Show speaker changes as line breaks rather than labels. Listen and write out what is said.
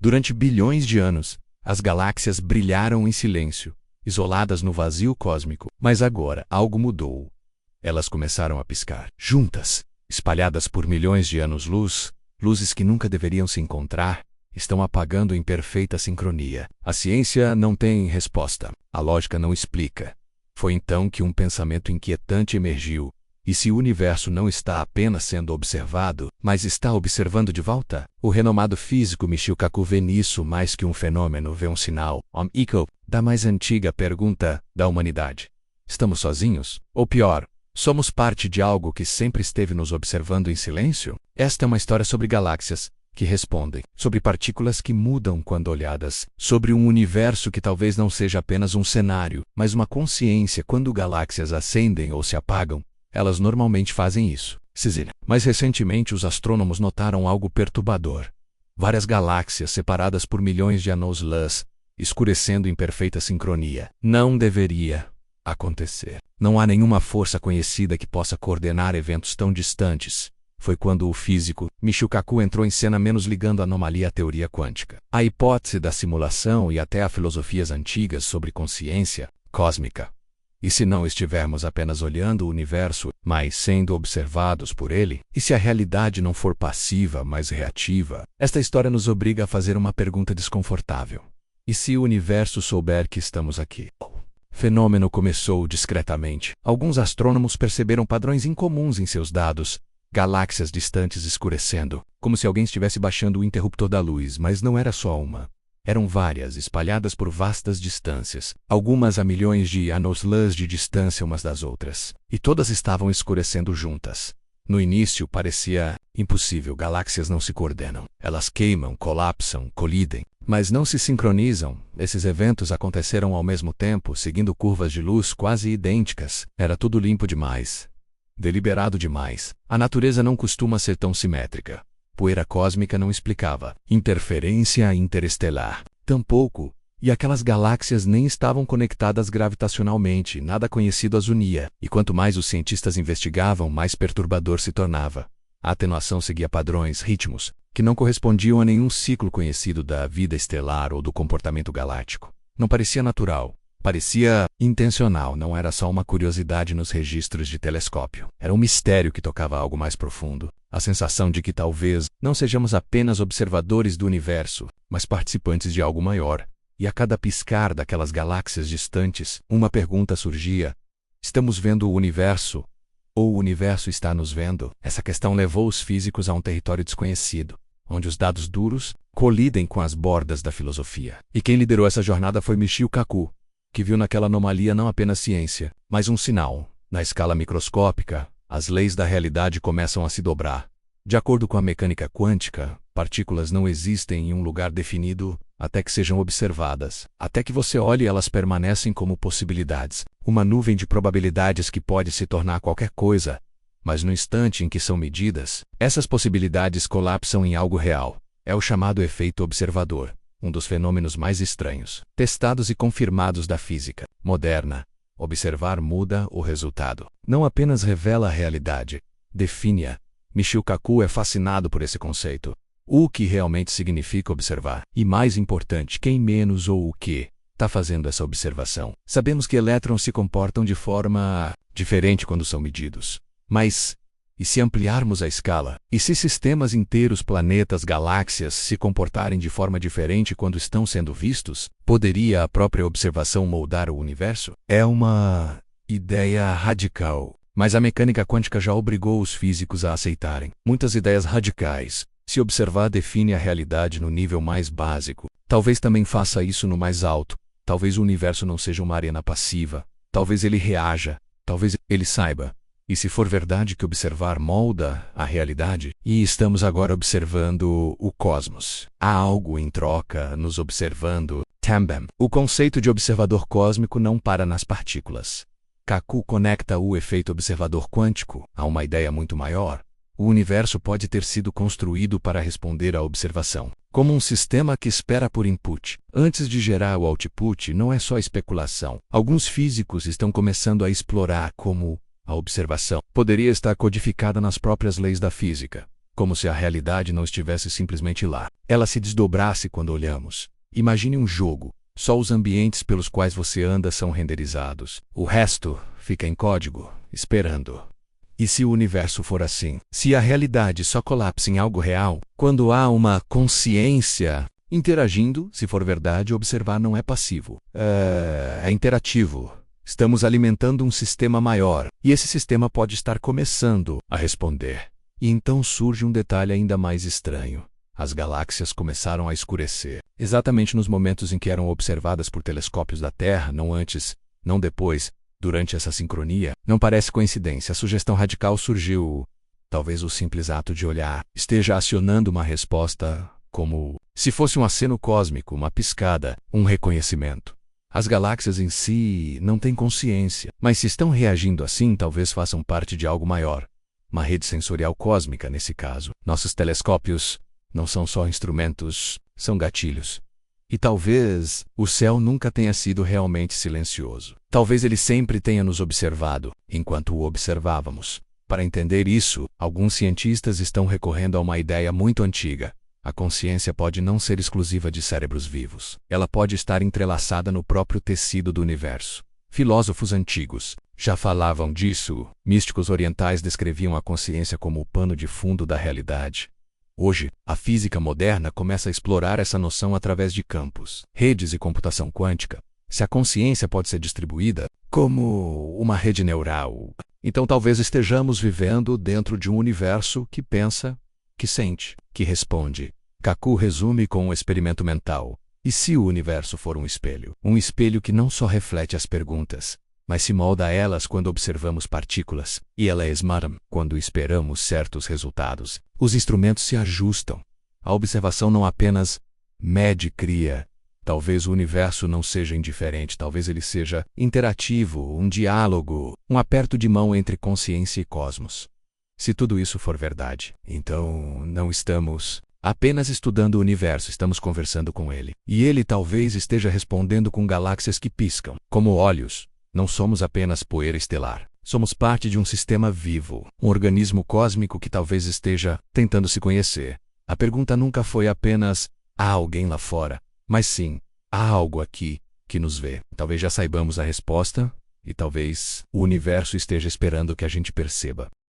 Durante bilhões de anos, as galáxias brilharam em silêncio, isoladas no vazio cósmico. Mas agora algo mudou. Elas começaram a piscar, juntas, espalhadas por milhões de anos-luz, luzes que nunca deveriam se encontrar, estão apagando em perfeita sincronia. A ciência não tem resposta. A lógica não explica. Foi então que um pensamento inquietante emergiu. E se o universo não está apenas sendo observado, mas está observando de volta? O renomado físico Michio Kaku vê nisso mais que um fenômeno, vê um sinal, eco, da mais antiga pergunta da humanidade. Estamos sozinhos? Ou pior, somos parte de algo que sempre esteve nos observando em silêncio? Esta é uma história sobre galáxias que respondem, sobre partículas que mudam quando olhadas, sobre um universo que talvez não seja apenas um cenário, mas uma consciência. Quando galáxias acendem ou se apagam, elas normalmente fazem isso. Mas recentemente os astrônomos notaram algo perturbador. Várias galáxias separadas por milhões de anos-luz, escurecendo em perfeita sincronia. Não deveria acontecer. Não há nenhuma força conhecida que possa coordenar eventos tão distantes. Foi quando o físico Michio Kaku entrou em cena, menos ligando a anomalia à teoria quântica, a hipótese da simulação e até a filosofias antigas sobre consciência cósmica. E se não estivermos apenas olhando o universo, mas sendo observados por ele? E se a realidade não for passiva, mas reativa? Esta história nos obriga a fazer uma pergunta desconfortável. E se o universo souber que estamos aqui? O fenômeno começou discretamente. Alguns astrônomos perceberam padrões incomuns em seus dados. Galáxias distantes escurecendo, como se alguém estivesse baixando o interruptor da luz, mas não era só uma. Eram várias, espalhadas por vastas distâncias, algumas a milhões de anos-luz de distância umas das outras, e todas estavam escurecendo juntas. No início parecia impossível, galáxias não se coordenam. Elas queimam, colapsam, colidem, mas não se sincronizam. Esses eventos aconteceram ao mesmo tempo, seguindo curvas de luz quase idênticas. Era tudo limpo demais. Deliberado demais. A natureza não costuma ser tão simétrica. Poeira cósmica não explicava. Interferência interestelar. Tampouco. E aquelas galáxias nem estavam conectadas gravitacionalmente, nada conhecido as unia. E quanto mais os cientistas investigavam, mais perturbador se tornava. A atenuação seguia padrões, ritmos, que não correspondiam a nenhum ciclo conhecido da vida estelar ou do comportamento galáctico. Não parecia natural. Parecia intencional, não era só uma curiosidade nos registros de telescópio. Era um mistério que tocava algo mais profundo. A sensação de que talvez não sejamos apenas observadores do universo, mas participantes de algo maior. E a cada piscar daquelas galáxias distantes, uma pergunta surgia: estamos vendo o universo? Ou o universo está nos vendo? Essa questão levou os físicos a um território desconhecido, onde os dados duros colidem com as bordas da filosofia. E quem liderou essa jornada foi Michio Kaku, que viu naquela anomalia não apenas ciência, mas um sinal. Na escala microscópica, as leis da realidade começam a se dobrar. De acordo com a mecânica quântica, partículas não existem em um lugar definido até que sejam observadas. Até que você olhe, elas permanecem como possibilidades, uma nuvem de probabilidades que pode se tornar qualquer coisa. Mas no instante em que são medidas, essas possibilidades colapsam em algo real. É o chamado efeito observador. Um dos fenômenos mais estranhos, testados e confirmados da física moderna. Observar muda o resultado. Não apenas revela a realidade, define-a. Michio Kaku é fascinado por esse conceito. O que realmente significa observar? E mais importante, quem menos ou o que está fazendo essa observação? Sabemos que elétrons se comportam de forma diferente quando são medidos. Mas e se ampliarmos a escala? E se sistemas inteiros, planetas, galáxias, se comportarem de forma diferente quando estão sendo vistos? Poderia a própria observação moldar o universo? É uma ideia radical, mas a mecânica quântica já obrigou os físicos a aceitarem muitas ideias radicais. Se observar define a realidade no nível mais básico, talvez também faça isso no mais alto. Talvez o universo não seja uma arena passiva. Talvez ele reaja. Talvez ele saiba. E se for verdade que observar molda a realidade, e estamos agora observando o cosmos, há algo em troca nos observando também. O conceito de observador cósmico não para nas partículas. Kaku conecta o efeito observador quântico a uma ideia muito maior. O universo pode ter sido construído para responder à observação, como um sistema que espera por input. Antes de gerar o output, não é só especulação. Alguns físicos estão começando a explorar como a observação poderia estar codificada nas próprias leis da física, como se a realidade não estivesse simplesmente lá. ela se desdobrasse quando olhamos. Imagine um jogo. Só os ambientes pelos quais você anda são renderizados. O resto fica em código, esperando. E se o universo for assim? Se a realidade só colapsa em algo real, quando há uma consciência interagindo, se for verdade, observar não é passivo. É interativo. Estamos alimentando um sistema maior, e esse sistema pode estar começando a responder. E então surge um detalhe ainda mais estranho. As galáxias começaram a escurecer, exatamente nos momentos em que eram observadas por telescópios da Terra, não antes, não depois, durante essa sincronia. Não parece coincidência, a sugestão radical surgiu. Talvez o simples ato de olhar esteja acionando uma resposta, como se fosse um aceno cósmico, uma piscada, um reconhecimento. As galáxias em si não têm consciência, mas se estão reagindo assim, talvez façam parte de algo maior. Uma rede sensorial cósmica, nesse caso. Nossos telescópios não são só instrumentos, são gatilhos. E talvez o céu nunca tenha sido realmente silencioso. Talvez ele sempre tenha nos observado, enquanto o observávamos. Para entender isso, alguns cientistas estão recorrendo a uma ideia muito antiga. A consciência pode não ser exclusiva de cérebros vivos. Ela pode estar entrelaçada no próprio tecido do universo. Filósofos antigos já falavam disso. Místicos orientais descreviam a consciência como o pano de fundo da realidade. Hoje, a física moderna começa a explorar essa noção através de campos, redes e computação quântica. Se a consciência pode ser distribuída como uma rede neural, então talvez estejamos vivendo dentro de um universo que pensa, que sente, que responde. Kaku resume com um experimento mental. E se o universo for um espelho? Um espelho que não só reflete as perguntas, mas se molda a elas quando observamos partículas, e ela esmaram quando esperamos certos resultados. Os instrumentos se ajustam. A observação não apenas mede e cria. Talvez o universo não seja indiferente, talvez ele seja interativo, um diálogo, um aperto de mão entre consciência e cosmos. Se tudo isso for verdade, então não estamos apenas estudando o universo, estamos conversando com ele. E ele talvez esteja respondendo com galáxias que piscam, como olhos. Não somos apenas poeira estelar. Somos parte de um sistema vivo, um organismo cósmico que talvez esteja tentando se conhecer. A pergunta nunca foi apenas, há alguém lá fora? Mas sim, há algo aqui que nos vê. Talvez já saibamos a resposta, e talvez o universo esteja esperando que a gente perceba.